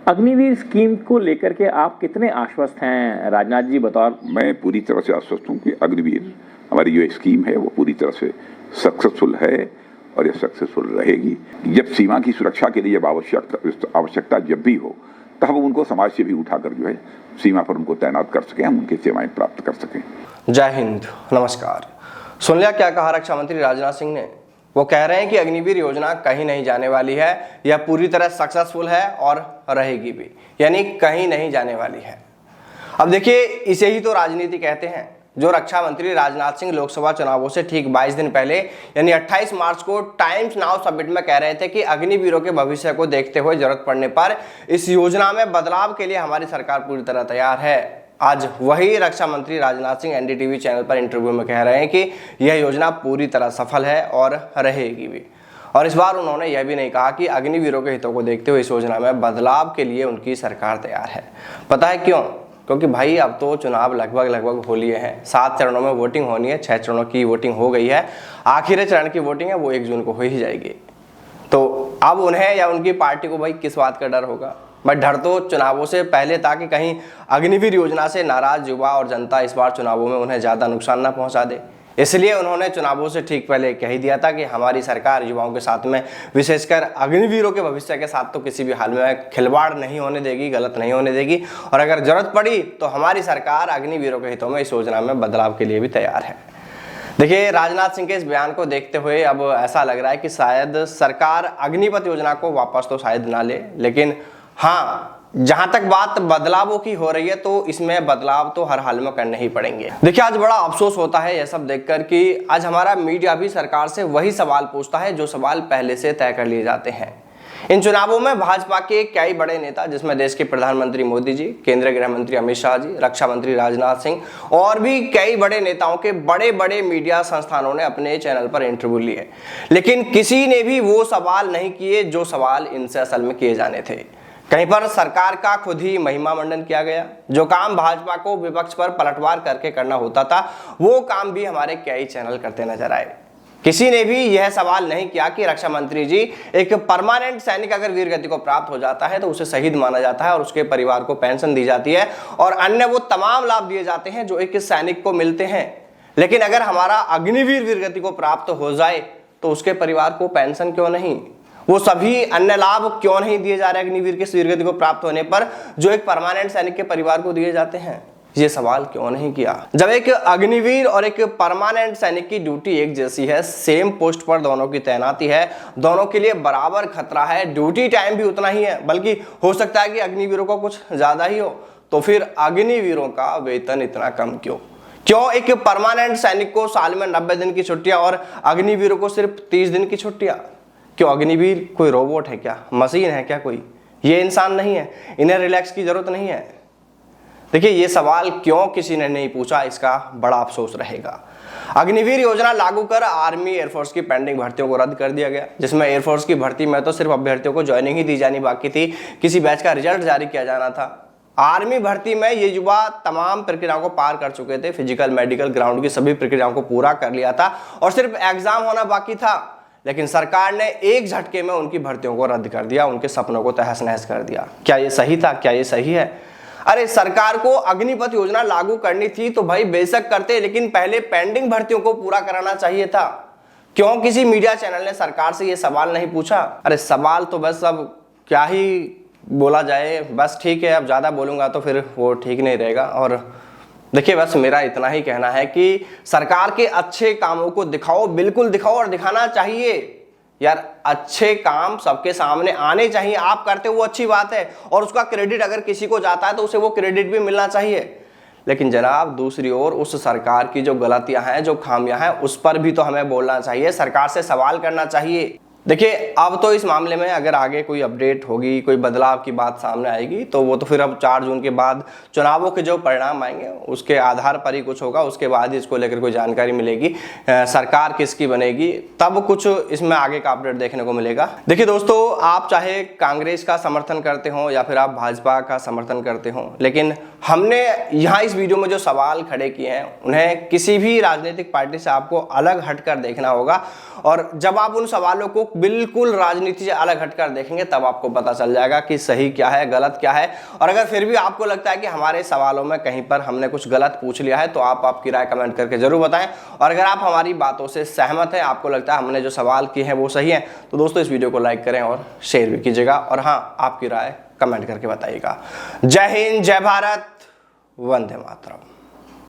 Agniveer scheme को लेकर के आप कितने आश्वस्त हैं राजनाथ जी बतौर? मैं पूरी तरह से आश्वस्त हूँ कि अग्निवीर हमारी जो स्कीम है वो पूरी तरह से सक्सेसफुल है और ये सक्सेसफुल रहेगी। जब सीमा की सुरक्षा के लिए जब आवश्यकता जब भी हो तो हम उनको समाज से भी उठाकर जो है सीमा पर उनको तैनात कर सकें, हम उनकी सेवाएं प्राप्त कर सकें। जय हिंद, नमस्कार। सुन लिया क्या कहा रक्षा मंत्री राजनाथ सिंह ने? वो कह रहे हैं कि अग्निवीर योजना कहीं नहीं जाने वाली है, यह पूरी तरह सक्सेसफुल है और रहेगी भी, यानी कहीं नहीं जाने वाली है। अब देखिए, इसे ही तो राजनीति कहते हैं, जो रक्षा मंत्री राजनाथ सिंह लोकसभा चुनावों से ठीक 22 दिन पहले यानी 28 मार्च को टाइम्स नाउ समिट में कह रहे थे कि अग्निवीरों के भविष्य को देखते हुए जरूरत पड़ने पर इस योजना में बदलाव के लिए हमारी सरकार पूरी तरह तैयार है। आज वही रक्षा मंत्री राजनाथ सिंह एनडीटीवी चैनल पर इंटरव्यू में कह रहे हैं कि यह योजना पूरी तरह सफल है और रहेगी भी। और इस बार उन्होंने यह भी नहीं कहा कि अग्निवीरों के हितों को देखते हुए इस योजना में बदलाव के लिए उनकी सरकार तैयार है। पता है क्यों? क्योंकि भाई अब तो चुनाव लगभग हो लिए हैं। 7 चरणों में वोटिंग होनी है, 6 चरणों की वोटिंग हो गई है, आखिरी चरण की वोटिंग है वो 1 जून को हो ही जाएगी। तो अब उन्हें या उनकी पार्टी को भाई किस बात का डर होगा? बट डर तो चुनावों से पहले था कि कहीं अग्निवीर योजना से नाराज युवा और जनता इस बार चुनावों में उन्हें ज़्यादा नुकसान ना पहुंचा दे। इसलिए उन्होंने चुनावों से ठीक पहले कह ही दिया था कि हमारी सरकार युवाओं के साथ में, विशेषकर अग्निवीरों के भविष्य के साथ तो किसी भी हाल में खिलवाड़ नहीं होने देगी, गलत नहीं होने देगी। और अगर जरूरत पड़ी तो हमारी सरकार अग्निवीरों के हितों में इस योजना में बदलाव के लिए भी तैयार है। देखिए, राजनाथ सिंह के इस बयान को देखते हुए अब ऐसा लग रहा है कि शायद सरकार अग्निपथ योजना को वापस तो शायद ना ले, लेकिन हाँ, जहां तक बात बदलावों की हो रही है तो इसमें बदलाव तो हर हाल में करने ही पड़ेंगे। देखिए, आज बड़ा अफसोस होता है यह सब देखकर कि आज हमारा मीडिया भी सरकार से वही सवाल पूछता है जो सवाल पहले से तय कर लिए जाते हैं। इन चुनावों में भाजपा के कई बड़े नेता, जिसमें देश के प्रधानमंत्री मोदी जी, केंद्रीय गृह मंत्री अमित शाह जी, रक्षा मंत्री राजनाथ सिंह और भी कई बड़े नेताओं के बड़े बड़े मीडिया संस्थानों ने अपने चैनल पर इंटरव्यू लिए, लेकिन किसी ने भी वो सवाल नहीं किए जो सवाल इनसे असल में किए जाने थे। कहीं पर सरकार का खुद ही महिमा मंडन किया गया। जो काम भाजपा को विपक्ष पर पलटवार करके करना होता था वो काम भी हमारे कई चैनल करते नजर आए। किसी ने भी यह सवाल नहीं किया कि रक्षा मंत्री जी, एक परमानेंट सैनिक अगर वीर गति को प्राप्त हो जाता है तो उसे शहीद माना जाता है और उसके परिवार को पेंशन दी जाती है और अन्य वो तमाम लाभ दिए जाते हैं जो एक सैनिक को मिलते हैं। लेकिन अगर हमारा अग्निवीर वीर गति को प्राप्त हो जाए तो उसके परिवार को पेंशन क्यों नहीं, वो सभी अन्य लाभ क्यों नहीं दिए जा रहे अग्निवीर के वीरगति को प्राप्त होने पर जो एक परमानेंट सैनिक के परिवार को दिए जाते हैं? ये सवाल क्यों नहीं किया? जब एक अग्निवीर और एक परमानेंट सैनिक की ड्यूटी एक जैसी है, सेम पोस्ट पर दोनों की तैनाती है, दोनों के लिए बराबर खतरा है, ड्यूटी टाइम भी उतना ही है, बल्कि हो सकता है कि अग्निवीरों को कुछ ज्यादा ही हो, तो फिर अग्निवीरों का वेतन इतना कम क्यों? क्यों एक परमानेंट सैनिक को साल में 90 दिन की छुट्टियां और अग्निवीरों को सिर्फ 30 दिन की छुट्टियां? क्यों अग्निवीर कोई रोबोट है क्या, मशीन है क्या कोई? ये इंसान नहीं है, इन्हें रिलैक्स की जरूरत नहीं है। देखिए, ये सवाल क्यों किसी ने नहीं पूछा, इसका बड़ा अफसोस रहेगा। अग्निवीर योजना लागू कर आर्मी एयरफोर्स की पेंडिंग भर्तियों को रद्द कर दिया गया, जिसमें एयरफोर्स की भर्ती में तो सिर्फ अभ्यर्थियों को ज्वाइनिंग ही दी जानी बाकी थी, किसी बैच का रिजल्ट जारी किया जाना था। आर्मी भर्ती में ये युवा तमाम प्रक्रियाओं को पार कर चुके थे, फिजिकल, मेडिकल, ग्राउंड की सभी प्रक्रियाओं को पूरा कर लिया था और सिर्फ एग्जाम होना बाकी था। लेकिन सरकार ने एक झटके में उनकी भर्तियों को रद्द कर दिया, उनके सपनों को तहस नहस कर दिया। क्या ये सही था? क्या ये सही है? अरे, सरकार को अग्निपथ योजना लागू करनी थी तो भाई बेशक करते, लेकिन पहले पेंडिंग भर्तियों को पूरा कराना चाहिए था। क्यों किसी मीडिया चैनल ने सरकार से ये सवाल नहीं पूछा? अरे, सवाल तो बस अब क्या ही बोला जाए, बस ठीक है, अब ज्यादा बोलूंगा तो फिर वो ठीक नहीं रहेगा। और देखिए, बस मेरा इतना ही कहना है कि सरकार के अच्छे कामों को दिखाओ, बिल्कुल दिखाओ और दिखाना चाहिए यार। अच्छे काम सबके सामने आने चाहिए, आप करते हो वो अच्छी बात है और उसका क्रेडिट अगर किसी को जाता है तो उसे वो क्रेडिट भी मिलना चाहिए। लेकिन जनाब, दूसरी ओर उस सरकार की जो गलतियां हैं, जो खामियां हैं, उस पर भी तो हमें बोलना चाहिए, सरकार से सवाल करना चाहिए। देखिए, अब तो इस मामले में अगर आगे कोई अपडेट होगी, कोई बदलाव की बात सामने आएगी तो वो तो फिर अब 4 जून के बाद चुनावों के जो परिणाम आएंगे उसके आधार पर ही कुछ होगा, उसके बाद ही इसको लेकर कोई जानकारी मिलेगी, सरकार किसकी बनेगी, तब कुछ इसमें आगे का अपडेट देखने को मिलेगा। देखिए दोस्तों, आप चाहे कांग्रेस का समर्थन करते हो या फिर आप भाजपा का समर्थन करते हो, लेकिन हमने यहाँ इस वीडियो में जो सवाल खड़े किए हैं उन्हें किसी भी राजनीतिक पार्टी से आपको अलग हटकर देखना होगा। और जब आप उन सवालों को बिल्कुल राजनीति से अलग हटकर देखेंगे, तब आपको पता चल जाएगा कि सही क्या है, गलत क्या है। और अगर फिर भी आपको लगता है कि हमारे सवालों में कहीं पर हमने कुछ गलत पूछ लिया है, तो आप आपकी राय कमेंट करके जरूर बताएं। और अगर आप हमारी बातों से सहमत हैं, आपको लगता है हमने जो सवाल किए हैं वो सही है, तो दोस्तों इस वीडियो को लाइक करें और शेयर भी कीजिएगा। और हाँ, आपकी राय कमेंट करके बताइएगा। जय हिंद, जय भारत, वंदे मातरम।